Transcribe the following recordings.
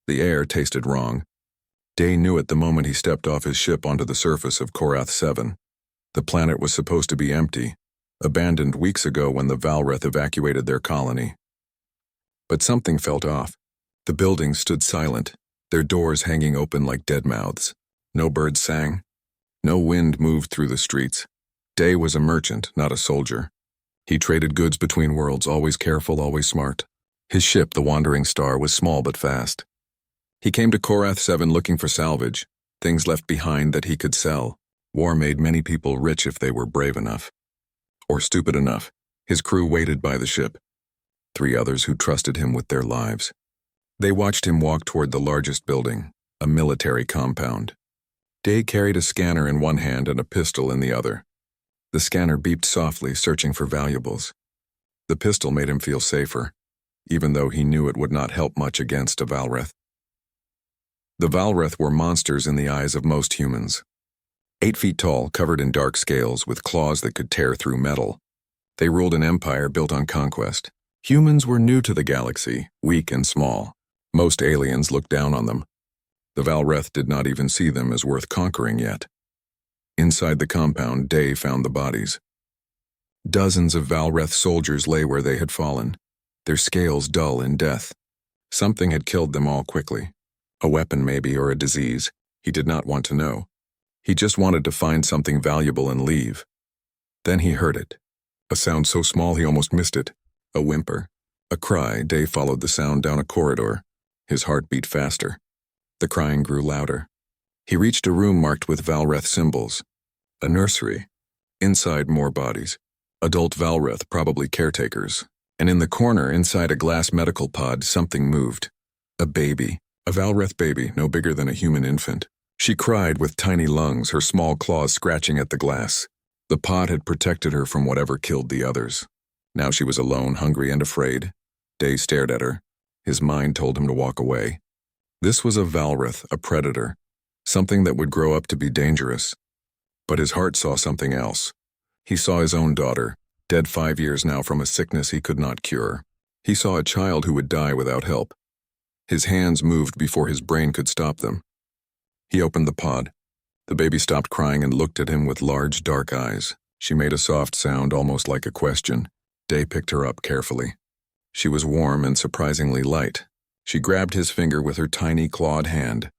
The air tasted wrong. Day knew it the moment he stepped off his ship onto the surface of Korath 7. The planet was supposed to be empty, abandoned weeks ago when the Valreth evacuated their colony. But something felt off. The buildings stood silent, their doors hanging open like dead mouths. No birds sang. No wind moved through the streets. Day was a merchant, not a soldier. He traded goods between worlds, always careful, always smart. His ship, the Wandering Star, was small but fast. He came to Korath 7 looking for salvage, things left behind that he could sell. War made many people rich if they were brave enough. Or stupid enough. His crew waited by the ship. 3 others who trusted him with their lives. They watched him walk toward the largest building, a military compound. Day carried a scanner in one hand and a pistol in the other. The scanner beeped softly, searching for valuables. The pistol made him feel safer, even though he knew it would not help much against a Valreth. The Valreth were monsters in the eyes of most humans. 8 feet tall, covered in dark scales, with claws that could tear through metal. They ruled an empire built on conquest. Humans were new to the galaxy, weak and small. Most aliens looked down on them. The Valreth did not even see them as worth conquering yet. Inside the compound, Day found the bodies. Dozens of Valreth soldiers lay where they had fallen, their scales dull in death. Something had killed them all quickly. A weapon maybe, or a disease. He did not want to know. He just wanted to find something valuable and leave. Then he heard it. A sound so small he almost missed it. A whimper. A cry. Day followed the sound down a corridor. His heart beat faster. The crying grew louder. He reached a room marked with Valreth symbols. A nursery. Inside, more bodies. Adult Valreth, probably caretakers. And in the corner, inside a glass medical pod, something moved. A baby. A Valreth baby, no bigger than a human infant. She cried with tiny lungs, her small claws scratching at the glass. The pod had protected her from whatever killed the others. Now she was alone, hungry and afraid. Day stared at her. His mind told him to walk away. This was a Valreth, a predator. Something that would grow up to be dangerous. But his heart saw something else. He saw his own daughter, dead 5 years now from a sickness he could not cure. He saw a child who would die without help. His hands moved before his brain could stop them. He opened the pod. The baby stopped crying and looked at him with large, dark eyes. She made a soft sound, almost like a question. Day picked her up carefully. She was warm and surprisingly light. She grabbed his finger with her tiny, clawed hand.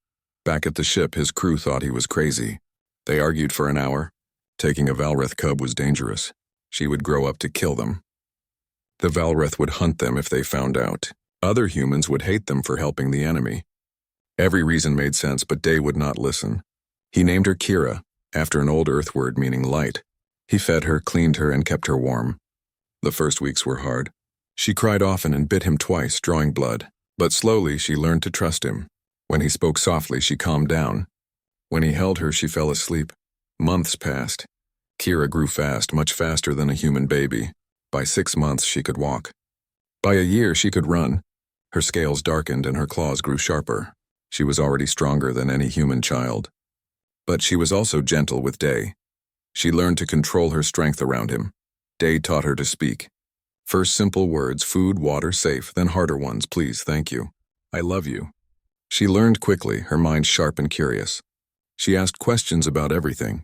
Back at the ship, his crew thought he was crazy. They argued for an hour. Taking a Valreth cub was dangerous. She would grow up to kill them. The Valreth would hunt them if they found out. Other humans would hate them for helping the enemy. Every reason made sense, but Day would not listen. He named her Kira, after an old Earth word meaning light. He fed her, cleaned her, and kept her warm. The first weeks were hard. She cried often and bit him twice, drawing blood. But slowly she learned to trust him. When he spoke softly, she calmed down. When he held her, she fell asleep. Months passed. Kira grew fast, much faster than a human baby. By 6 months, she could walk. By a year, she could run. Her scales darkened and her claws grew sharper. She was already stronger than any human child. But she was also gentle with Day. She learned to control her strength around him. Day taught her to speak. First simple words, food, water, safe, then harder ones, please, thank you. I love you. She learned quickly, her mind sharp and curious. She asked questions about everything.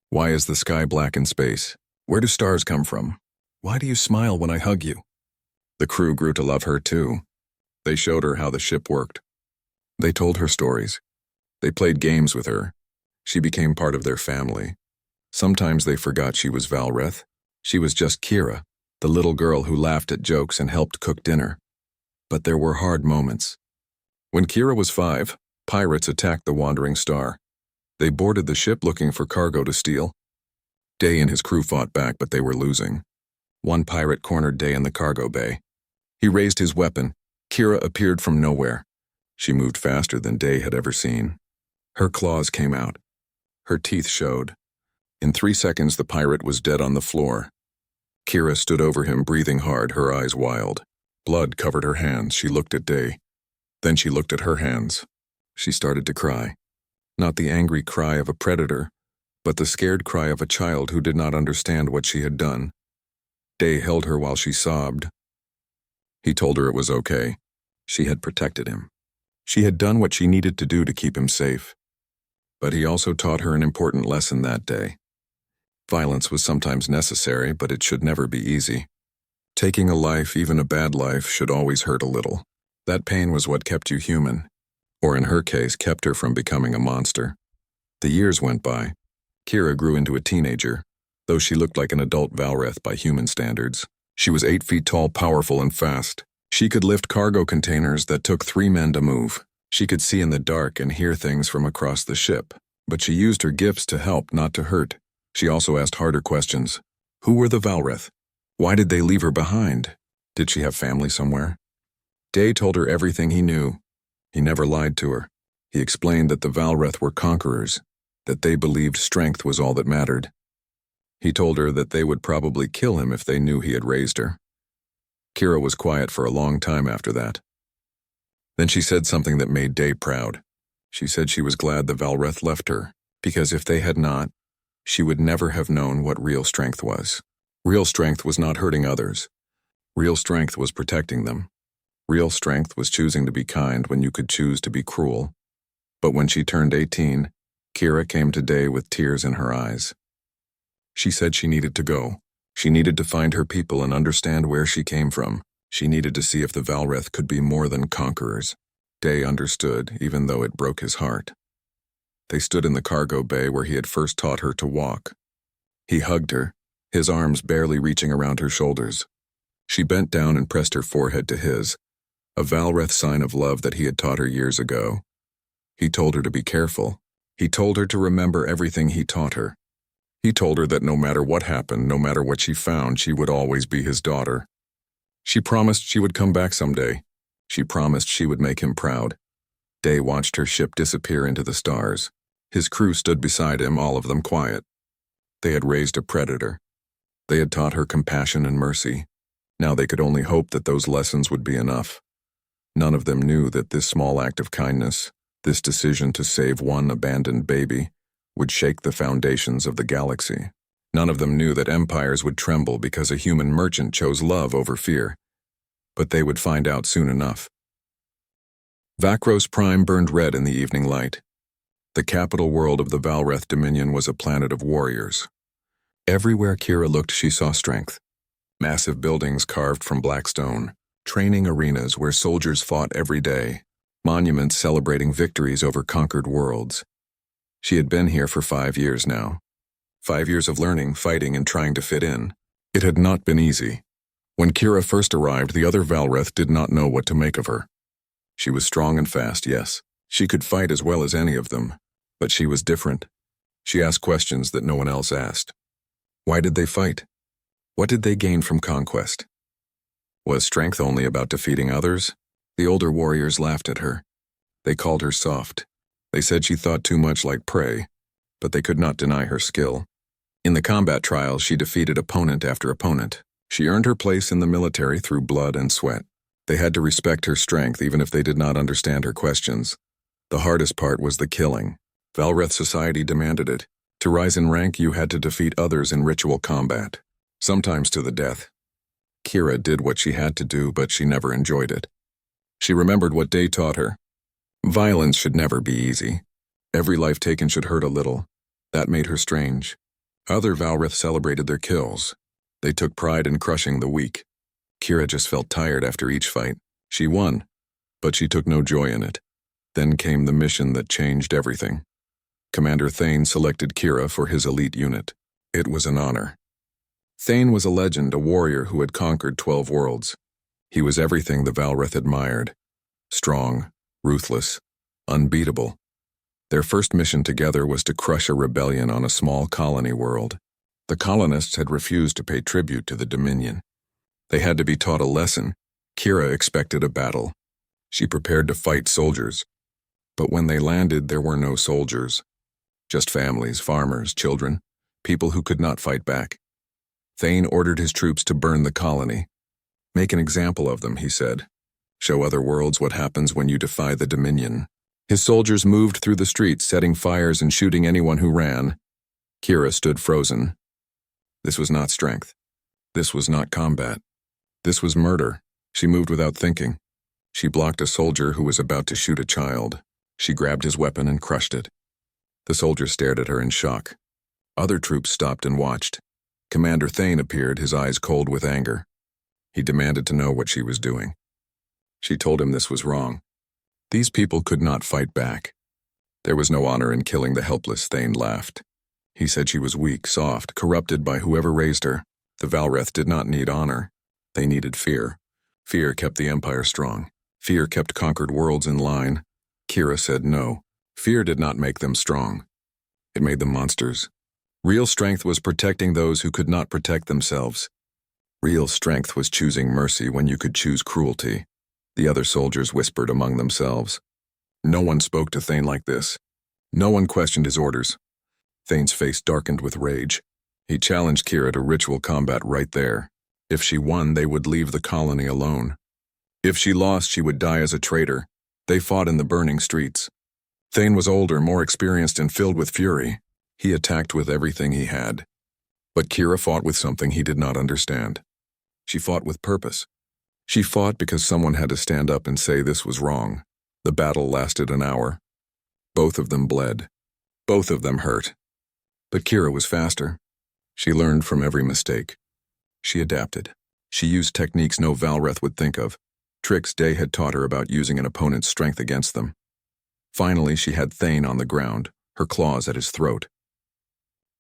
Why is the sky black in space? Where do stars come from? Why do you smile when I hug you? The crew grew to love her too. They showed her how the ship worked. They told her stories. They played games with her. She became part of their family. Sometimes they forgot she was Valreth. She was just Kira, the little girl who laughed at jokes and helped cook dinner. But there were hard moments. When Kira was 5, pirates attacked the Wandering Star. They boarded the ship looking for cargo to steal. Day and his crew fought back, but they were losing. One pirate cornered Day in the cargo bay. He raised his weapon. Kira appeared from nowhere. She moved faster than Day had ever seen. Her claws came out. Her teeth showed. In 3 seconds, the pirate was dead on the floor. Kira stood over him, breathing hard, her eyes wild. Blood covered her hands. She looked at Day. Then she looked at her hands. She started to cry. Not the angry cry of a predator, but the scared cry of a child who did not understand what she had done. Day held her while she sobbed. He told her it was okay. She had protected him. She had done what she needed to do to keep him safe. But he also taught her an important lesson that day. Violence was sometimes necessary, but it should never be easy. Taking a life, even a bad life, should always hurt a little. That pain was what kept you human, or in her case, kept her from becoming a monster. The years went by. Kira grew into a teenager, though she looked like an adult Valreth by human standards. She was 8 feet tall, powerful, and fast. She could lift cargo containers that took 3 men to move. She could see in the dark and hear things from across the ship, but she used her gifts to help, not to hurt. She also asked harder questions. Who were the Valreth? Why did they leave her behind? Did she have family somewhere? Day told her everything he knew. He never lied to her. He explained that the Valreth were conquerors, that they believed strength was all that mattered. He told her that they would probably kill him if they knew he had raised her. Kira was quiet for a long time after that. Then she said something that made Day proud. She said she was glad the Valreth left her, because if they had not, she would never have known what real strength was. Real strength was not hurting others. Real strength was protecting them. Real strength was choosing to be kind when you could choose to be cruel. But when she turned 18, Kira came to Day with tears in her eyes. She said she needed to go. She needed to find her people and understand where she came from. She needed to see if the Valreth could be more than conquerors. Day understood, even though it broke his heart. They stood in the cargo bay where he had first taught her to walk. He hugged her, his arms barely reaching around her shoulders. She bent down and pressed her forehead to his, a Valreth sign of love that he had taught her years ago. He told her to be careful. He told her to remember everything he taught her. He told her that no matter what happened, no matter what she found, she would always be his daughter. She promised she would come back someday. She promised she would make him proud. Day watched her ship disappear into the stars. His crew stood beside him, all of them quiet. They had raised a predator. They had taught her compassion and mercy. Now they could only hope that those lessons would be enough. None of them knew that this small act of kindness, this decision to save one abandoned baby, would shake the foundations of the galaxy. None of them knew that empires would tremble because a human merchant chose love over fear. But they would find out soon enough. Vakros Prime burned red in the evening light. The capital world of the Valreth Dominion was a planet of warriors. Everywhere Kira looked, she saw strength. Massive buildings carved from black stone, training arenas where soldiers fought every day, monuments celebrating victories over conquered worlds. She had been here for 5 years now. 5 years of learning, fighting, and trying to fit in. It had not been easy. When Kira first arrived, the other Valreth did not know what to make of her. She was strong and fast, yes. She could fight as well as any of them, but she was different. She asked questions that no one else asked. Why did they fight? What did they gain from conquest? Was strength only about defeating others? The older warriors laughed at her. They called her soft. They said she thought too much like prey, but they could not deny her skill. In the combat trials, she defeated opponent after opponent. She earned her place in the military through blood and sweat. They had to respect her strength even if they did not understand her questions. The hardest part was the killing. Valreth society demanded it. To rise in rank, you had to defeat others in ritual combat, sometimes to the death. Kira did what she had to do, but she never enjoyed it. She remembered what Day taught her. Violence should never be easy. Every life taken should hurt a little. That made her strange. Other Valreth celebrated their kills. They took pride in crushing the weak. Kira just felt tired after each fight. She won, but she took no joy in it. Then came the mission that changed everything. Commander Thane selected Kira for his elite unit. It was an honor. Thane was a legend, a warrior who had conquered 12 worlds. He was everything the Valreth admired. Strong, ruthless, unbeatable. Their first mission together was to crush a rebellion on a small colony world. The colonists had refused to pay tribute to the Dominion. They had to be taught a lesson. Kira expected a battle. She prepared to fight soldiers. But when they landed, there were no soldiers. Just families, farmers, children, people who could not fight back. Thane ordered his troops to burn the colony. Make an example of them, he said. Show other worlds what happens when you defy the Dominion. His soldiers moved through the streets, setting fires and shooting anyone who ran. Kira stood frozen. This was not strength. This was not combat. This was murder. She moved without thinking. She blocked a soldier who was about to shoot a child. She grabbed his weapon and crushed it. The soldier stared at her in shock. Other troops stopped and watched. Commander Thane appeared, his eyes cold with anger. He demanded to know what she was doing. She told him this was wrong. These people could not fight back. There was no honor in killing the helpless, Thane laughed. He said she was weak, soft, corrupted by whoever raised her. The Valreth did not need honor. They needed fear. Fear kept the Empire strong. Fear kept conquered worlds in line. Kira said no. Fear did not make them strong. It made them monsters. Real strength was protecting those who could not protect themselves. Real strength was choosing mercy when you could choose cruelty. The other soldiers whispered among themselves. No one spoke to Thane like this. No one questioned his orders. Thane's face darkened with rage. He challenged Kira to ritual combat right there. If she won, they would leave the colony alone. If she lost, she would die as a traitor. They fought in the burning streets. Thane was older, more experienced, and filled with fury. He attacked with everything he had. But Kira fought with something he did not understand. She fought with purpose. She fought because someone had to stand up and say this was wrong. The battle lasted an hour. Both of them bled. Both of them hurt. But Kira was faster. She learned from every mistake. She adapted. She used techniques no Valreth would think of, tricks Day had taught her about using an opponent's strength against them. Finally, she had Thane on the ground, her claws at his throat.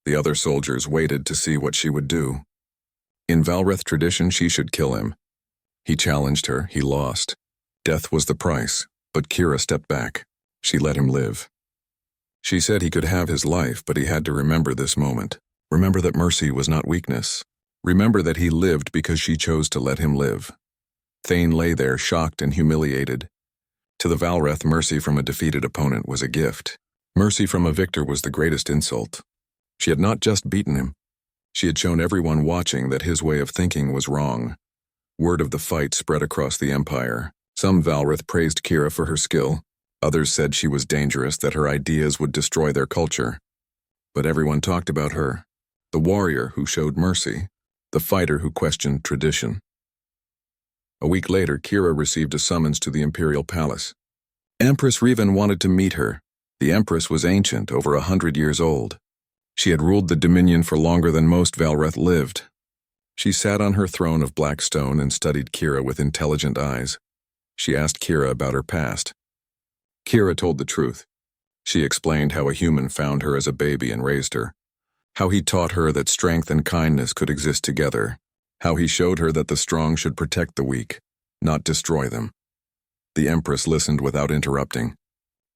The other soldiers waited to see what she would do. In Valreth tradition, she should kill him. He challenged her, he lost. Death was the price, but Kira stepped back. She let him live. She said he could have his life, but he had to remember this moment. Remember that mercy was not weakness. Remember that he lived because she chose to let him live. Thane lay there, shocked and humiliated. To the Valreth, mercy from a defeated opponent was a gift. Mercy from a victor was the greatest insult. She had not just beaten him. She had shown everyone watching that his way of thinking was wrong. Word of the fight spread across the Empire. Some Valreth praised Kira for her skill. Others said she was dangerous, that her ideas would destroy their culture. But everyone talked about her. The warrior who showed mercy. The fighter who questioned tradition. A week later, Kira received a summons to the Imperial Palace. Empress Revan wanted to meet her. The Empress was ancient, over 100 years old. She had ruled the Dominion for longer than most Valreth lived. She sat on her throne of black stone and studied Kira with intelligent eyes. She asked Kira about her past. Kira told the truth. She explained how a human found her as a baby and raised her. How he taught her that strength and kindness could exist together. How he showed her that the strong should protect the weak, not destroy them. The Empress listened without interrupting.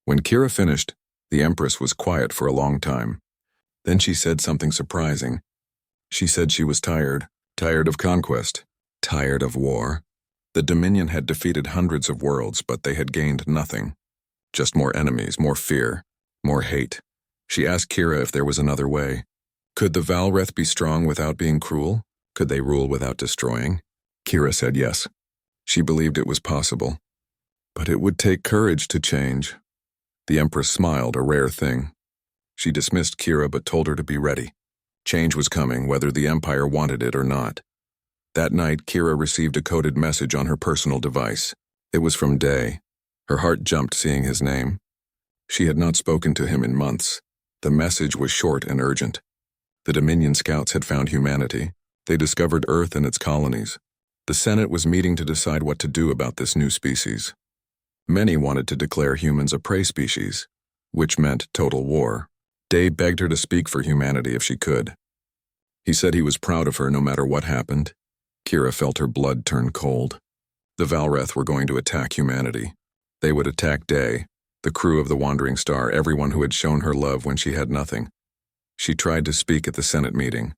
When Kira finished, the Empress was quiet for a long time. Then she said something surprising. She said she was tired of conquest, tired of war. The Dominion had defeated hundreds of worlds, but they had gained nothing. Just more enemies, more fear, more hate. She asked Kira if there was another way. Could the Valreth be strong without being cruel? Could they rule without destroying? Kira said yes. She believed it was possible. But it would take courage to change. The Empress smiled, a rare thing. She dismissed Kira but told her to be ready. Change was coming, whether the Empire wanted it or not. That night, Kira received a coded message on her personal device. It was from Day. Her heart jumped seeing his name. She had not spoken to him in months. The message was short and urgent. The Dominion scouts had found humanity. They discovered Earth and its colonies. The Senate was meeting to decide what to do about this new species. Many wanted to declare humans a prey species, which meant total war. Day begged her to speak for humanity if she could. He said he was proud of her no matter what happened. Kira felt her blood turn cold. The Valreth were going to attack humanity. They would attack Day, the crew of the Wandering Star, everyone who had shown her love when she had nothing. She tried to speak at the Senate meeting.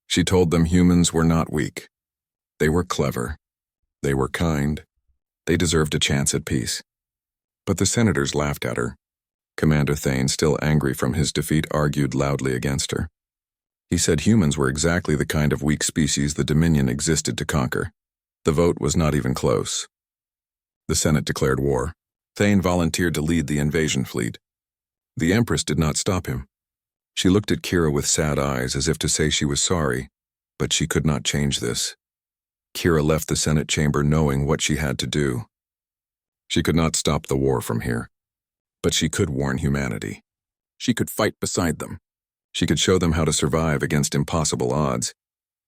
She told them humans were not weak. They were clever. They were kind. They deserved a chance at peace. But the senators laughed at her. Commander Thane, still angry from his defeat, argued loudly against her. He said humans were exactly the kind of weak species the Dominion existed to conquer. The vote was not even close. The Senate declared war. Thane volunteered to lead the invasion fleet. The Empress did not stop him. She looked at Kira with sad eyes as if to say she was sorry, but she could not change this. Kira left the Senate chamber knowing what she had to do. She could not stop the war from here, but she could warn humanity. She could fight beside them. She could show them how to survive against impossible odds.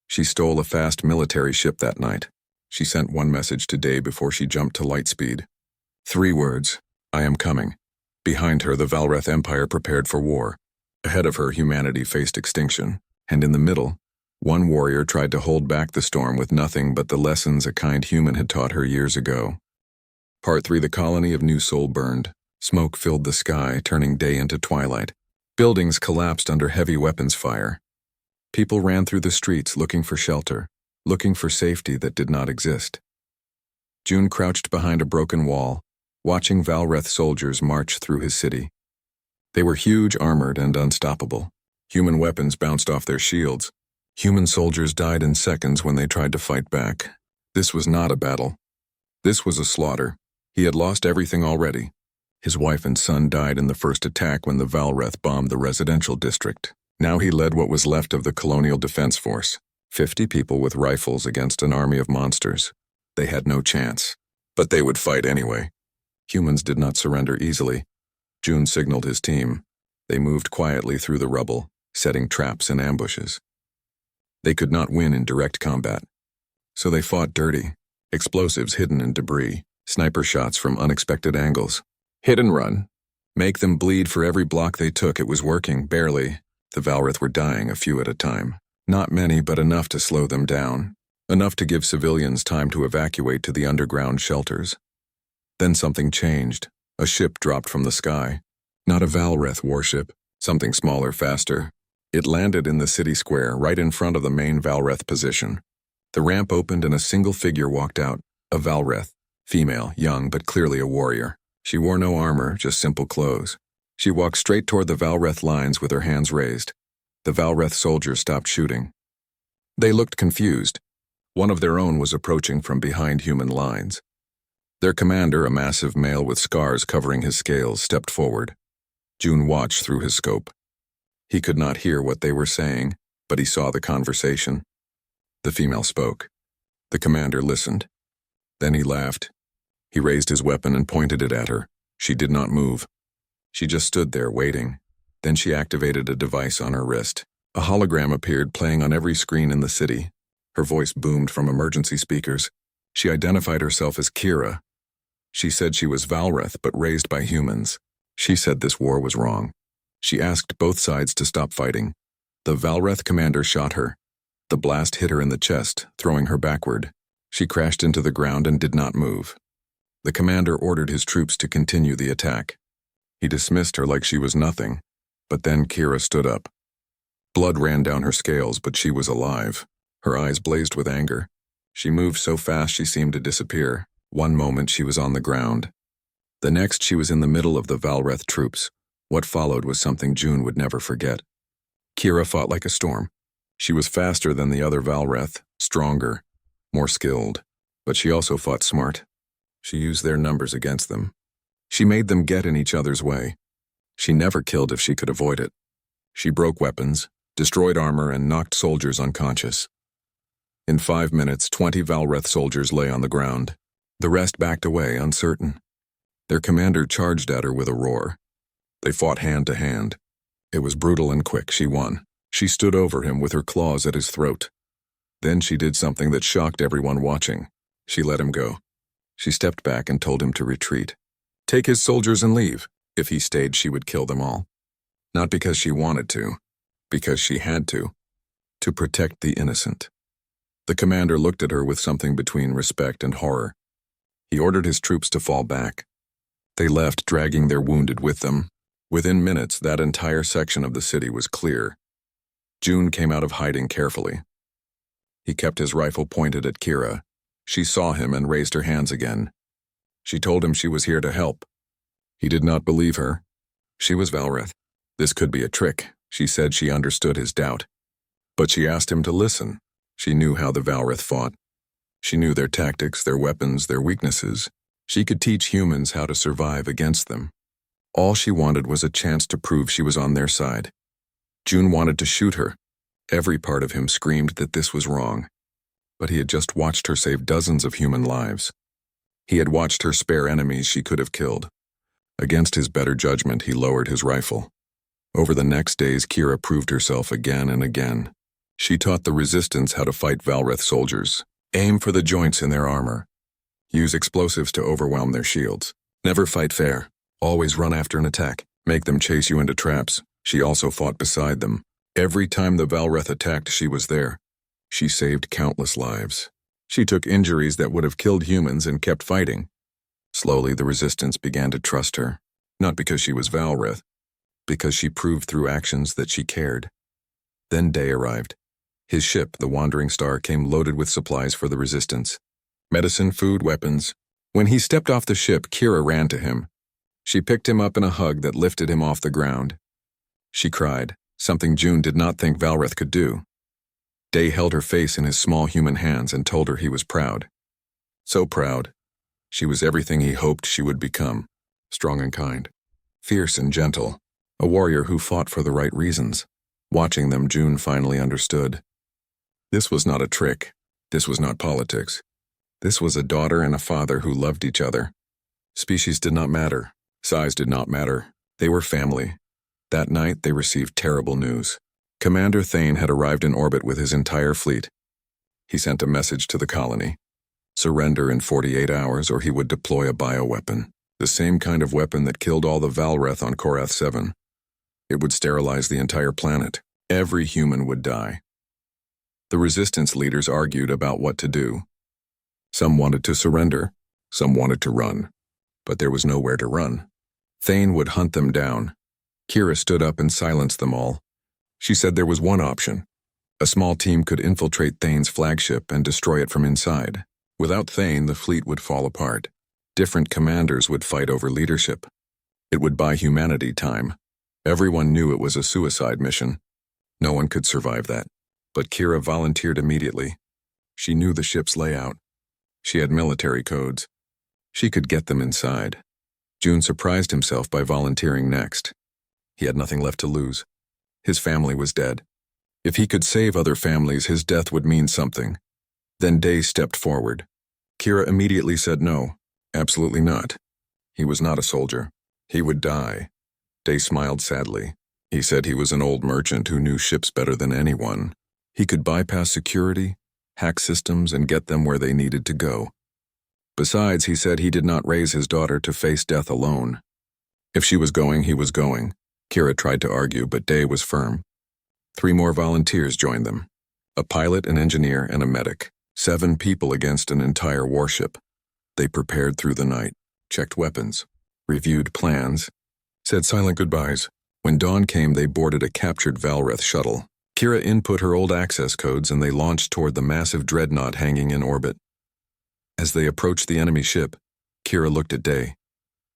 She stole a fast military ship that night. She sent one message to Day before she jumped to light speed. 3 words, "I am coming." Behind her, the Valreth Empire prepared for war. Ahead of her, humanity faced extinction. And in the middle, one warrior tried to hold back the storm with nothing but the lessons a kind human had taught her years ago. Part 3. The colony of New Sol burned. Smoke filled the sky, turning day into twilight. Buildings collapsed under heavy weapons fire. People ran through the streets looking for shelter, looking for safety that did not exist. June crouched behind a broken wall, watching Valreth soldiers march through his city. They were huge, armored, and unstoppable. Human weapons bounced off their shields. Human soldiers died in seconds when they tried to fight back. This was not a battle. This was a slaughter. He had lost everything already. His wife and son died in the first attack when the Valreth bombed the residential district. Now he led what was left of the Colonial Defense Force, 50 people with rifles against an army of monsters. They had no chance, but they would fight anyway. Humans did not surrender easily. June signaled his team. They moved quietly through the rubble, setting traps and ambushes. They could not win in direct combat, so they fought dirty, explosives hidden in debris, sniper shots from unexpected angles. Hit and run. Make them bleed for every block they took. It was working, barely. The Valreth were dying a few at a time. Not many, but enough to slow them down. Enough to give civilians time to evacuate to the underground shelters. Then something changed. A ship dropped from the sky. Not a Valreth warship, something smaller, faster. It landed in the city square, right in front of the main Valreth position. The ramp opened and a single figure walked out. A Valreth, female, young, but clearly a warrior. She wore no armor, just simple clothes. She walked straight toward the Valreth lines with her hands raised. The Valreth soldiers stopped shooting. They looked confused. One of their own was approaching from behind human lines. Their commander, a massive male with scars covering his scales, stepped forward. June watched through his scope. He could not hear what they were saying, but he saw the conversation. The female spoke. The commander listened. Then he laughed. He raised his weapon and pointed it at her. She did not move. She just stood there, waiting. Then she activated a device on her wrist. A hologram appeared, playing on every screen in the city. Her voice boomed from emergency speakers. She identified herself as Kira. She said she was Valreth, but raised by humans. She said this war was wrong. She asked both sides to stop fighting. The Valreth commander shot her. The blast hit her in the chest, throwing her backward. She crashed into the ground and did not move. The commander ordered his troops to continue the attack. He dismissed her like she was nothing, but then Kira stood up. Blood ran down her scales, but she was alive. Her eyes blazed with anger. She moved so fast she seemed to disappear. One moment she was on the ground. The next she was in the middle of the Valreth troops. What followed was something June would never forget. Kira fought like a storm. She was faster than the other Valreth, stronger, more skilled, but she also fought smart. She used their numbers against them. She made them get in each other's way. She never killed if she could avoid it. She broke weapons, destroyed armor, and knocked soldiers unconscious. In 5 minutes, 20 Valreth soldiers lay on the ground. The rest backed away, uncertain. Their commander charged at her with a roar. They fought hand to hand. It was brutal and quick. She won. She stood over him with her claws at his throat. Then she did something that shocked everyone watching. She let him go. She stepped back and told him to retreat. Take his soldiers and leave. If he stayed, she would kill them all. Not because she wanted to, because she had to protect the innocent. The commander looked at her with something between respect and horror. He ordered his troops to fall back. They left, dragging their wounded with them. Within minutes, that entire section of the city was clear. June came out of hiding carefully. He kept his rifle pointed at Kira. She saw him and raised her hands again. She told him she was here to help. He did not believe her. She was Valreth. This could be a trick. She said she understood his doubt. But she asked him to listen. She knew how the Valreth fought. She knew their tactics, their weapons, their weaknesses. She could teach humans how to survive against them. All she wanted was a chance to prove she was on their side. June wanted to shoot her. Every part of him screamed that this was wrong. But he had just watched her save dozens of human lives. He had watched her spare enemies she could have killed. Against his better judgment, he lowered his rifle. Over the next days, Kira proved herself again and again. She taught the Resistance how to fight Valreth soldiers. Aim for the joints in their armor. Use explosives to overwhelm their shields. Never fight fair. Always run after an attack. Make them chase you into traps. She also fought beside them. Every time the Valreth attacked, she was there. She saved countless lives. She took injuries that would have killed humans and kept fighting. Slowly, the Resistance began to trust her. Not because she was Valreth, because she proved through actions that she cared. Then Day arrived. His ship, the Wandering Star, came loaded with supplies for the Resistance. Medicine, food, weapons. When he stepped off the ship, Kira ran to him. She picked him up in a hug that lifted him off the ground. She cried, something June did not think Valreth could do. Day held her face in his small human hands and told her he was proud. So proud. She was everything he hoped she would become. Strong and kind. Fierce and gentle. A warrior who fought for the right reasons. Watching them, June finally understood. This was not a trick. This was not politics. This was a daughter and a father who loved each other. Species did not matter. Size did not matter. They were family. That night, they received terrible news. Commander Thane had arrived in orbit with his entire fleet. He sent a message to the colony. Surrender in 48 hours or he would deploy a bioweapon. The same kind of weapon that killed all the Valreth on Korath 7. It would sterilize the entire planet. Every human would die. The Resistance leaders argued about what to do. Some wanted to surrender. Some wanted to run. But there was nowhere to run. Thane would hunt them down. Kira stood up and silenced them all. She said there was one option. A small team could infiltrate Thane's flagship and destroy it from inside. Without Thane, the fleet would fall apart. Different commanders would fight over leadership. It would buy humanity time. Everyone knew it was a suicide mission. No one could survive that. But Kira volunteered immediately. She knew the ship's layout. She had military codes. She could get them inside. June surprised himself by volunteering next. He had nothing left to lose. His family was dead. If he could save other families, his death would mean something. Then Day stepped forward. Kira immediately said no, absolutely not. He was not a soldier. He would die. Day smiled sadly. He said he was an old merchant who knew ships better than anyone. He could bypass security, hack systems, and get them where they needed to go. Besides, he said he did not raise his daughter to face death alone. If she was going, he was going. Kira tried to argue, but Day was firm. 3 more volunteers joined them. A pilot, an engineer, and a medic. 7 people against an entire warship. They prepared through the night, checked weapons, reviewed plans, said silent goodbyes. When dawn came, they boarded a captured Valreth shuttle. Kira input her old access codes and they launched toward the massive dreadnought hanging in orbit. As they approached the enemy ship, Kira looked at Day.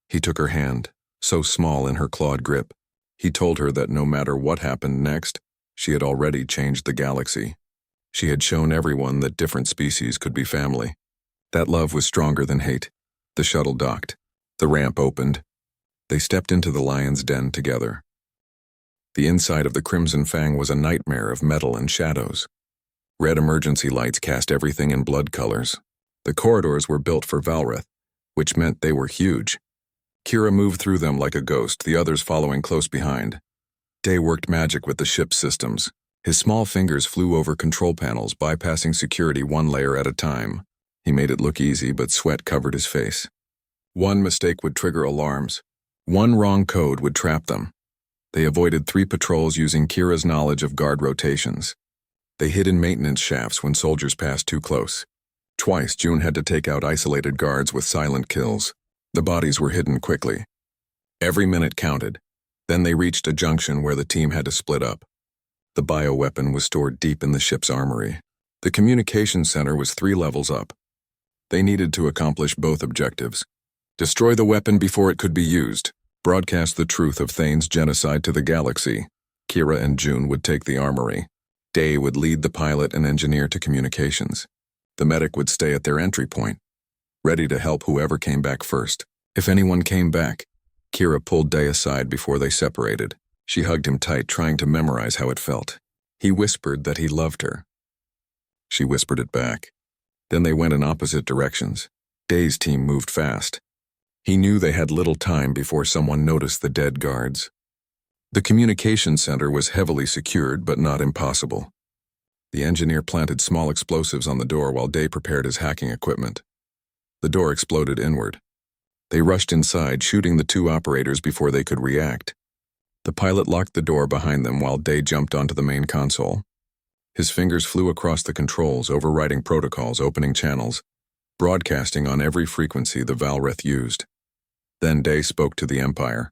He took her hand, so small in her clawed grip. He told her that no matter what happened next, she had already changed the galaxy. She had shown everyone that different species could be family. That love was stronger than hate. The shuttle docked. The ramp opened. They stepped into the lion's den together. The inside of the Crimson Fang was a nightmare of metal and shadows. Red emergency lights cast everything in blood colors. The corridors were built for Valreth, which meant they were huge. Kira moved through them like a ghost, the others following close behind. Day worked magic with the ship's systems. His small fingers flew over control panels, bypassing security 1 layer at a time. He made it look easy, but sweat covered his face. One mistake would trigger alarms. One wrong code would trap them. They avoided 3 patrols using Kira's knowledge of guard rotations. They hid in maintenance shafts when soldiers passed too close. Twice, June had to take out isolated guards with silent kills. The bodies were hidden quickly. Every minute counted. Then they reached a junction where the team had to split up. The bioweapon was stored deep in the ship's armory. The communications center was 3 levels up. They needed to accomplish both objectives. Destroy the weapon before it could be used. Broadcast the truth of Thane's genocide to the galaxy. Kira and June would take the armory. Day would lead the pilot and engineer to communications. The medic would stay at their entry point, ready to help whoever came back first. If anyone came back, Kira pulled Day aside before they separated. She hugged him tight, trying to memorize how it felt. He whispered that he loved her. She whispered it back. Then they went in opposite directions. Day's team moved fast. He knew they had little time before someone noticed the dead guards. The communication center was heavily secured, but not impossible. The engineer planted small explosives on the door while Day prepared his hacking equipment. The door exploded inward. They rushed inside, shooting the two operators before they could react. The pilot locked the door behind them while Day jumped onto the main console. His fingers flew across the controls, overriding protocols, opening channels, broadcasting on every frequency the Valreth used. Then Day spoke to the Empire.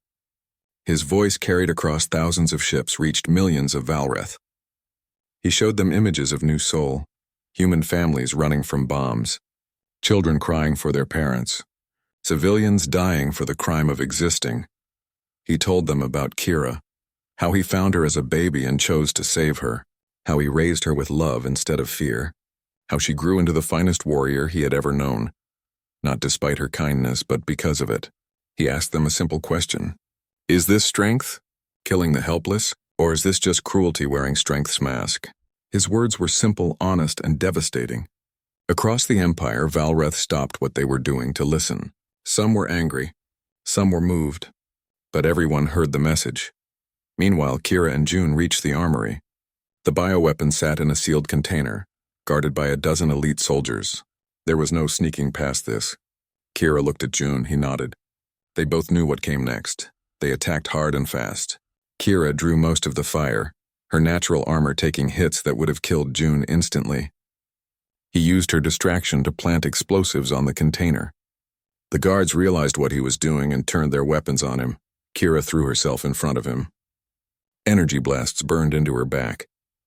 His voice carried across thousands of ships, reached millions of Valreth. He showed them images of New Sol, human families running from bombs, children crying for their parents, civilians dying for the crime of existing. He told them about Kira, how he found her as a baby and chose to save her, how he raised her with love instead of fear, how she grew into the finest warrior he had ever known, not despite her kindness, but because of it. He asked them a simple question. Is this strength, killing the helpless, or is this just cruelty wearing strength's mask? His words were simple, honest, and devastating. Across the Empire, Valreth stopped what they were doing to listen. Some were angry, some were moved, but everyone heard the message. Meanwhile, Kira and June reached the armory. The bioweapon sat in a sealed container, guarded by a dozen elite soldiers. There was no sneaking past this. Kira looked at June, he nodded. They both knew what came next. They attacked hard and fast. Kira drew most of the fire, her natural armor taking hits that would have killed June instantly. He used her distraction to plant explosives on the container. The guards realized what he was doing and turned their weapons on him. Kira threw herself in front of him. Energy blasts burned into her back.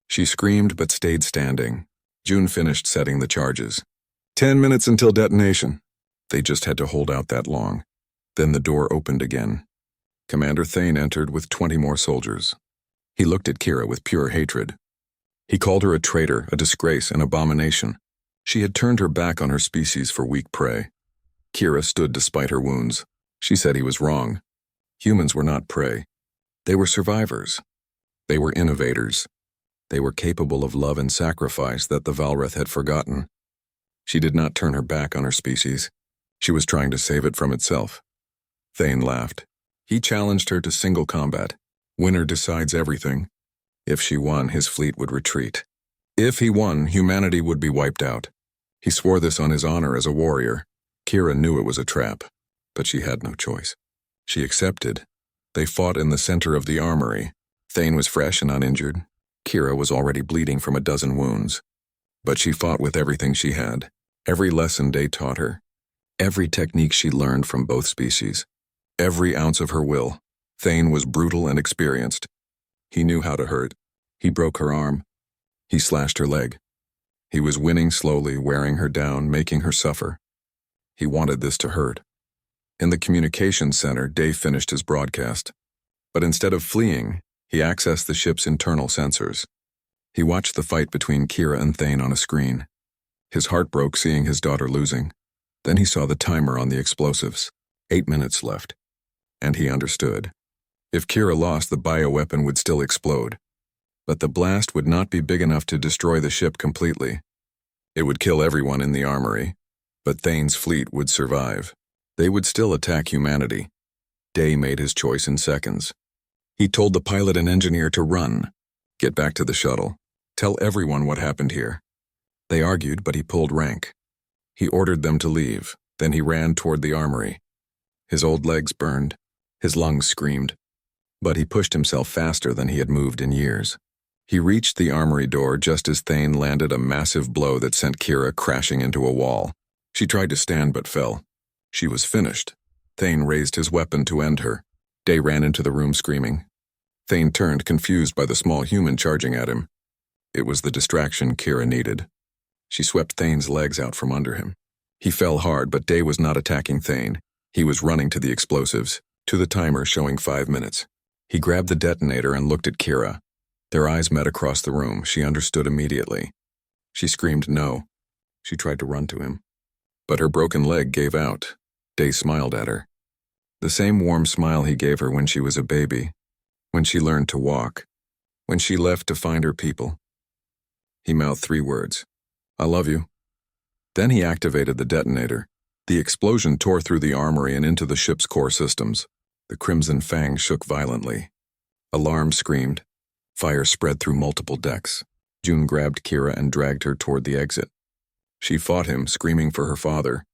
She screamed but stayed standing. June finished setting the charges. 10 minutes until detonation. They just had to hold out that long. Then the door opened again. Commander Thane entered with 20 more soldiers. He looked at Kira with pure hatred. He called her a traitor, a disgrace, an abomination. She had turned her back on her species for weak prey. Kira stood despite her wounds. She said he was wrong. Humans were not prey. They were survivors. They were innovators. They were capable of love and sacrifice that the Valreth had forgotten. She did not turn her back on her species. She was trying to save it from itself. Thane laughed. He challenged her to single combat. Winner decides everything. If she won, his fleet would retreat. If he won, humanity would be wiped out. He swore this on his honor as a warrior. Kira knew it was a trap, but she had no choice. She accepted. They fought in the center of the armory. Thane was fresh and uninjured. Kira was already bleeding from a dozen wounds. But she fought with everything she had. Every lesson Day taught her. Every technique she learned from both species. Every ounce of her will. Thane was brutal and experienced. He knew how to hurt. He broke her arm. He slashed her leg. He was winning slowly, wearing her down, making her suffer. He wanted this to hurt. In the communications center, Day finished his broadcast. But instead of fleeing, he accessed the ship's internal sensors. He watched the fight between Kira and Thane on a screen. His heart broke seeing his daughter losing. Then he saw the timer on the explosives. 8 minutes left. And he understood. If Kira lost, the bioweapon would still explode. But the blast would not be big enough to destroy the ship completely. It would kill everyone in the armory. But Thane's fleet would survive. They would still attack humanity. Day made his choice in seconds. He told the pilot and engineer to run. Get back to the shuttle. Tell everyone what happened here. They argued, but he pulled rank. He ordered them to leave. Then he ran toward the armory. His old legs burned. His lungs screamed. But he pushed himself faster than he had moved in years. He reached the armory door just as Thane landed a massive blow that sent Kira crashing into a wall. She tried to stand but fell. She was finished. Thane raised his weapon to end her. Day ran into the room screaming. Thane turned, confused by the small human charging at him. It was the distraction Kira needed. She swept Thane's legs out from under him. He fell hard, but Day was not attacking Thane. He was running to the explosives, to the timer showing 5 minutes. He grabbed the detonator and looked at Kira. Their eyes met across the room. She understood immediately. She screamed no. She tried to run to him. But her broken leg gave out. Day smiled at her. The same warm smile he gave her when she was a baby, when she learned to walk, when she left to find her people. He mouthed 3 words. I love you. Then he activated the detonator. The explosion tore through the armory and into the ship's core systems. The crimson fangs shook violently. Alarms screamed. Fire spread through multiple decks. June grabbed Kira and dragged her toward the exit. She fought him, screaming for her father,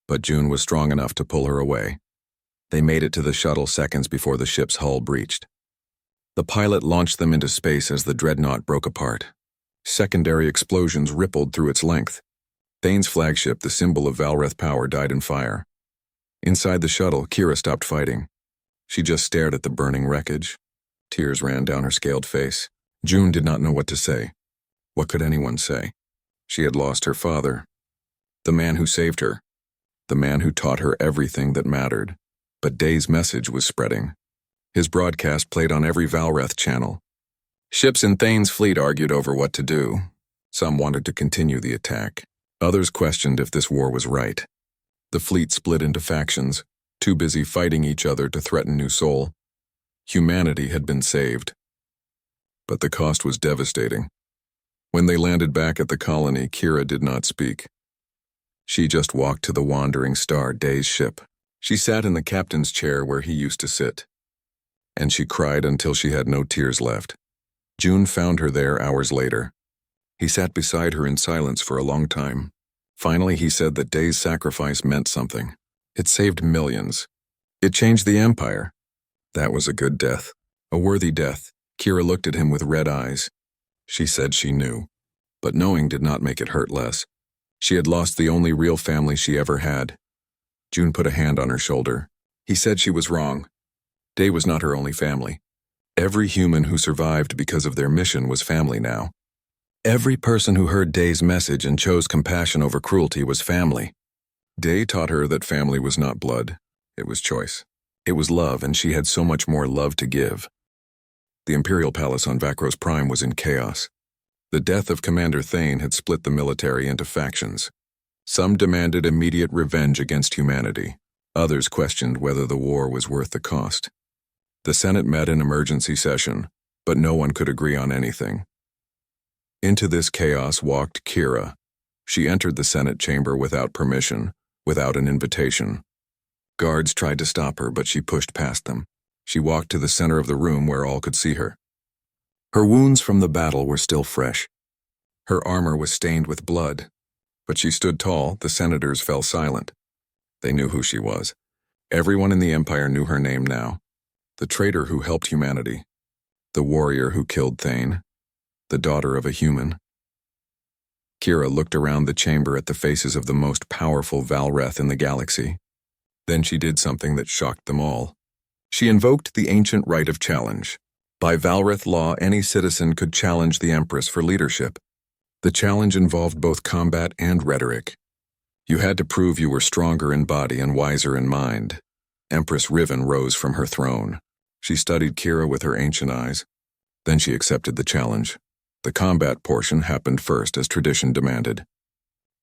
but June was strong enough to pull her away. They made it to the shuttle seconds before the ship's hull breached. The pilot launched them into space as the dreadnought broke apart. Secondary explosions rippled through its length. Thane's flagship, the symbol of Valreth power, died in fire. Inside the shuttle, Kira stopped fighting. She just stared at the burning wreckage. Tears ran down her scaled face. June did not know what to say. What could anyone say? She had lost her father. The man who saved her. The man who taught her everything that mattered. But Day's message was spreading. His broadcast played on every Valreth channel. Ships in Thane's fleet argued over what to do. Some wanted to continue the attack. Others questioned if this war was right. The fleet split into factions, too busy fighting each other to threaten New Sol. Humanity had been saved. But the cost was devastating. When they landed back at the colony, Kira did not speak. She just walked to the wandering star, Day's ship. She sat in the captain's chair where he used to sit. And she cried until she had no tears left. June found her there hours later. He sat beside her in silence for a long time. Finally, he said that Day's sacrifice meant something. It saved millions. It changed the Empire. That was a good death. A worthy death. Kira looked at him with red eyes. She said she knew. But knowing did not make it hurt less. She had lost the only real family she ever had. June put a hand on her shoulder. He said she was wrong. Day was not her only family. Every human who survived because of their mission was family now. Every person who heard Day's message and chose compassion over cruelty was family. Day taught her that family was not blood. It was choice. It was love, and she had so much more love to give. The Imperial Palace on Vakros Prime was in chaos. The death of Commander Thane had split the military into factions. Some demanded immediate revenge against humanity. Others questioned whether the war was worth the cost. The Senate met in emergency session, but no one could agree on anything. Into this chaos walked Kira. She entered the Senate chamber without permission, without an invitation. Guards tried to stop her, but she pushed past them. She walked to the center of the room where all could see her. Her wounds from the battle were still fresh. Her armor was stained with blood, but she stood tall. The senators fell silent. They knew who she was. Everyone in the Empire knew her name now. The traitor who helped humanity. The warrior who killed Thane. The daughter of a human. Kira looked around the chamber at the faces of the most powerful Valreth in the galaxy. Then she did something that shocked them all. She invoked the ancient right of challenge. By Valreth law, any citizen could challenge the Empress for leadership. The challenge involved both combat and rhetoric. You had to prove you were stronger in body and wiser in mind. Empress Riven rose from her throne. She studied Kira with her ancient eyes. Then she accepted the challenge. The combat portion happened first, as tradition demanded.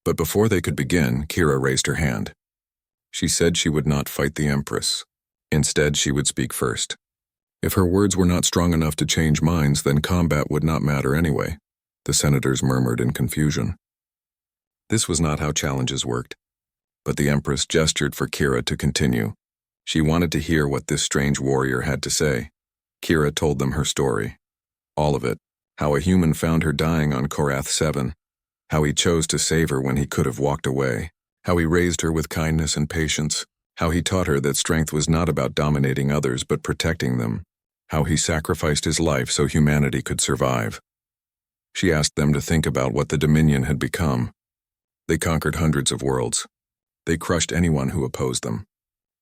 But before they could begin, Kira raised her hand. She said she would not fight the Empress. Instead, she would speak first. If her words were not strong enough to change minds, then combat would not matter anyway. The senators murmured in confusion. This was not how challenges worked. But the Empress gestured for Kira to continue. She wanted to hear what this strange warrior had to say. Kira told them her story. All of it. How a human found her dying on Korath 7. How he chose to save her when he could have walked away. How he raised her with kindness and patience. How he taught her that strength was not about dominating others but protecting them. How he sacrificed his life so humanity could survive. She asked them to think about what the Dominion had become. They conquered hundreds of worlds. They crushed anyone who opposed them.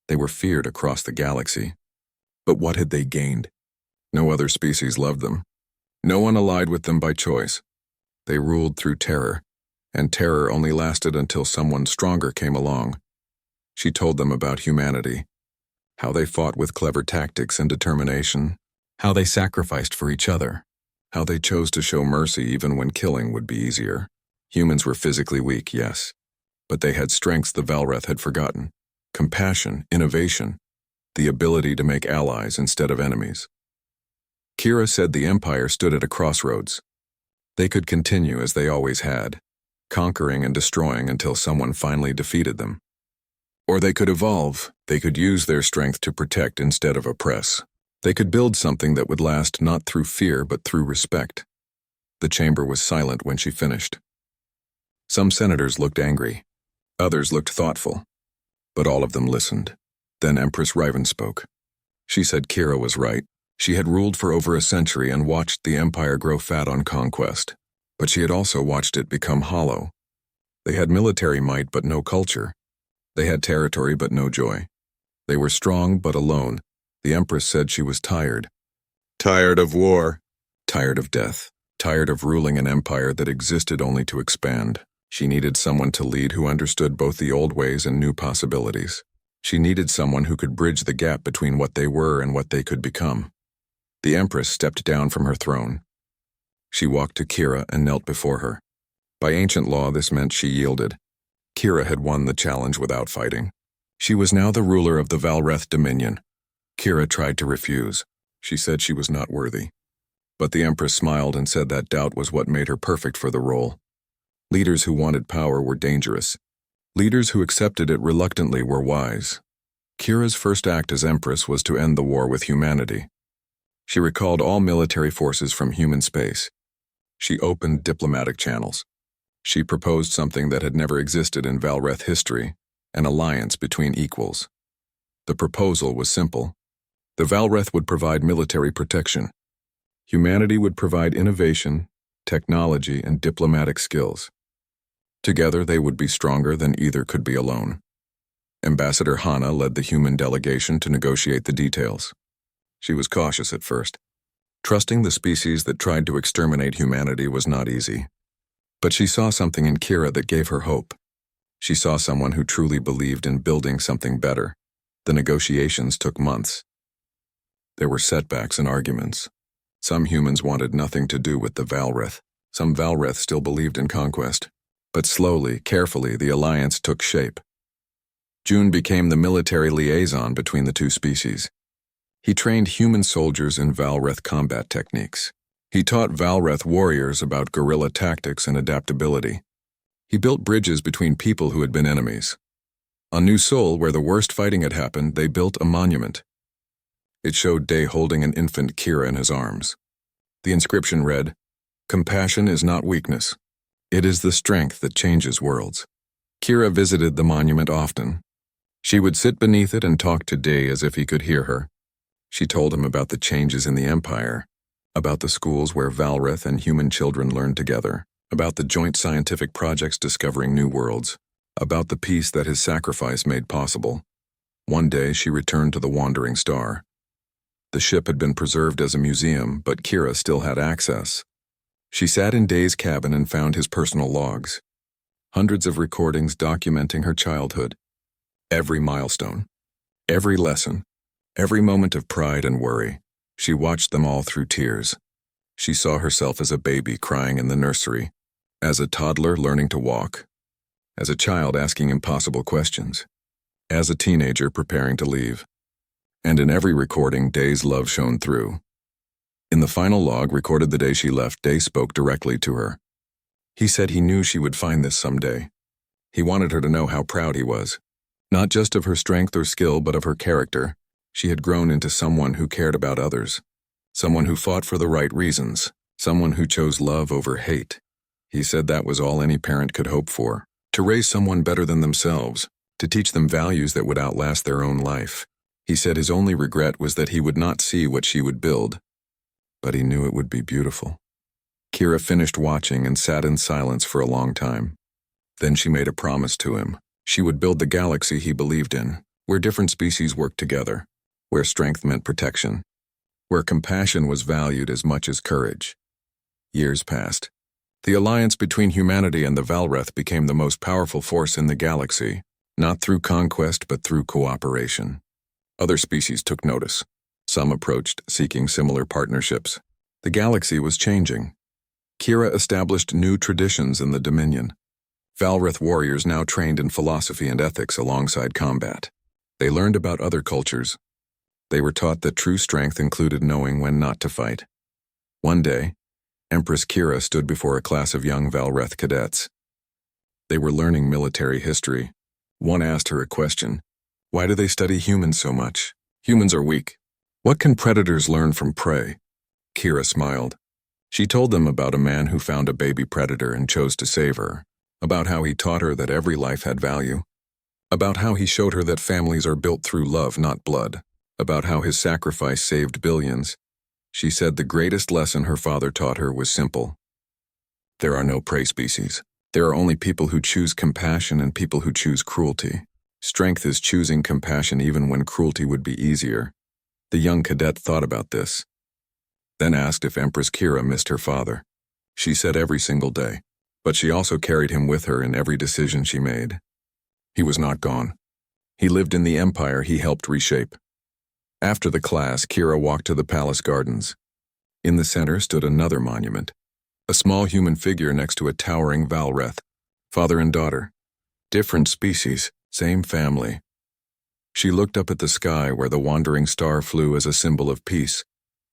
They were feared across the galaxy. But what had they gained? No other species loved them. No one allied with them by choice. They ruled through terror, and terror only lasted until someone stronger came along. She told them about humanity, how they fought with clever tactics and determination, how they sacrificed for each other, how they chose to show mercy even when killing would be easier. Humans were physically weak, yes, but they had strengths the Valreth had forgotten. Compassion, innovation, the ability to make allies instead of enemies. Kira said the Empire stood at a crossroads. They could continue as they always had, conquering and destroying until someone finally defeated them. Or they could evolve. They could use their strength to protect instead of oppress. They could build something that would last not through fear but through respect. The chamber was silent when she finished. Some senators looked angry. Others looked thoughtful. But all of them listened. Then Empress Riven spoke. She said Kira was right. She had ruled for over a century and watched the empire grow fat on conquest. But she had also watched it become hollow. They had military might but no culture. They had territory but no joy. They were strong but alone. The Empress said she was tired. Tired of war. Tired of death. Tired of ruling an empire that existed only to expand. She needed someone to lead who understood both the old ways and new possibilities. She needed someone who could bridge the gap between what they were and what they could become. The Empress stepped down from her throne. She walked to Kira and knelt before her. By ancient law, this meant she yielded. Kira had won the challenge without fighting. She was now the ruler of the Valreth Dominion. Kira tried to refuse. She said she was not worthy. But the Empress smiled and said that doubt was what made her perfect for the role. Leaders who wanted power were dangerous. Leaders who accepted it reluctantly were wise. Kira's first act as Empress was to end the war with humanity. She recalled all military forces from human space. She opened diplomatic channels. She proposed something that had never existed in Valreth history, an alliance between equals. The proposal was simple. The Valreth would provide military protection. Humanity would provide innovation, technology, and diplomatic skills. Together, they would be stronger than either could be alone. Ambassador Hana led the human delegation to negotiate the details. She was cautious at first. Trusting the species that tried to exterminate humanity was not easy. But she saw something in Kira that gave her hope. She saw someone who truly believed in building something better. The negotiations took months. There were setbacks and arguments. Some humans wanted nothing to do with the Valreth. Some Valreth still believed in conquest. But slowly, carefully, the alliance took shape. June became the military liaison between the two species. He trained human soldiers in Valreth combat techniques. He taught Valreth warriors about guerrilla tactics and adaptability. He built bridges between people who had been enemies. On New Sol, where the worst fighting had happened, they built a monument. It showed Day holding an infant Kira in his arms. The inscription read, "Compassion is not weakness. It is the strength that changes worlds." Kira visited the monument often. She would sit beneath it and talk to Day as if he could hear her. She told him about the changes in the Empire, about the schools where Valreth and human children learned together, about the joint scientific projects discovering new worlds, about the peace that his sacrifice made possible. One day she returned to the Wandering Star. The ship had been preserved as a museum, but Kira still had access. She sat in Day's cabin and found his personal logs. Hundreds of recordings documenting her childhood. Every milestone, every lesson, every moment of pride and worry. She watched them all through tears. She saw herself as a baby crying in the nursery, as a toddler learning to walk, as a child asking impossible questions, as a teenager preparing to leave. And in every recording, Day's love shone through. In the final log recorded the day she left, Day spoke directly to her. He said he knew she would find this someday. He wanted her to know how proud he was, not just of her strength or skill, but of her character. She had grown into someone who cared about others, someone who fought for the right reasons, someone who chose love over hate. He said that was all any parent could hope for, to raise someone better than themselves, to teach them values that would outlast their own life. He said his only regret was that he would not see what she would build, but he knew it would be beautiful. Kira finished watching and sat in silence for a long time. Then she made a promise to him. She would build the galaxy he believed in, where different species worked together, where strength meant protection, where compassion was valued as much as courage. Years passed. The alliance between humanity and the Valreth became the most powerful force in the galaxy, not through conquest but through cooperation. Other species took notice. Some approached, seeking similar partnerships. The galaxy was changing. Kira established new traditions in the Dominion. Valreth warriors now trained in philosophy and ethics alongside combat. They learned about other cultures. They were taught that true strength included knowing when not to fight. One day, Empress Kira stood before a class of young Valreth cadets. They were learning military history, One asked her a question. Why do they study humans so much? Humans are weak. What can predators learn from prey? Kira smiled. She told them about a man who found a baby predator and chose to save her, about how he taught her that every life had value, about how he showed her that families are built through love, not blood, about how his sacrifice saved billions. She said the greatest lesson her father taught her was simple. There are no prey species. There are only people who choose compassion and people who choose cruelty. Strength is choosing compassion even when cruelty would be easier. The young cadet thought about this, then asked if Empress Kira missed her father. She said every single day, but she also carried him with her in every decision she made. He was not gone. He lived in the empire he helped reshape. After the class, Kira walked to the palace gardens. In the center stood another monument, a small human figure next to a towering Valreth, father and daughter. Different species, same family. She looked up at the sky where the wandering star flew as a symbol of peace,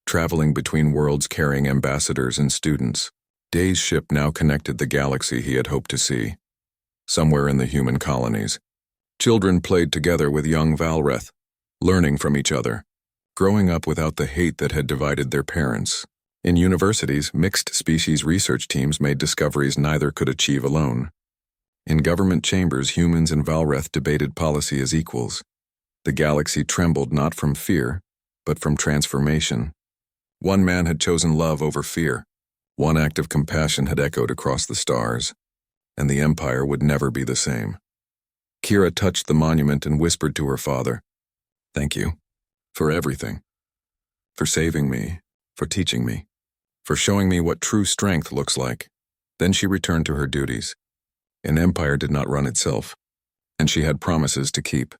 traveling between worlds carrying ambassadors and students. Day's ship now connected the galaxy he had hoped to see. Somewhere in the human colonies, children played together with young Valreth, learning from each other, growing up without the hate that had divided their parents. In universities, mixed species research teams made discoveries neither could achieve alone. In government chambers, humans and Valreth debated policy as equals. The galaxy trembled not from fear, but from transformation. One man had chosen love over fear. One act of compassion had echoed across the stars, and the Empire would never be the same. Kira touched the monument and whispered to her father, "Thank you for everything, for saving me, for teaching me, for showing me what true strength looks like." Then she returned to her duties. An empire did not run itself, and she had promises to keep.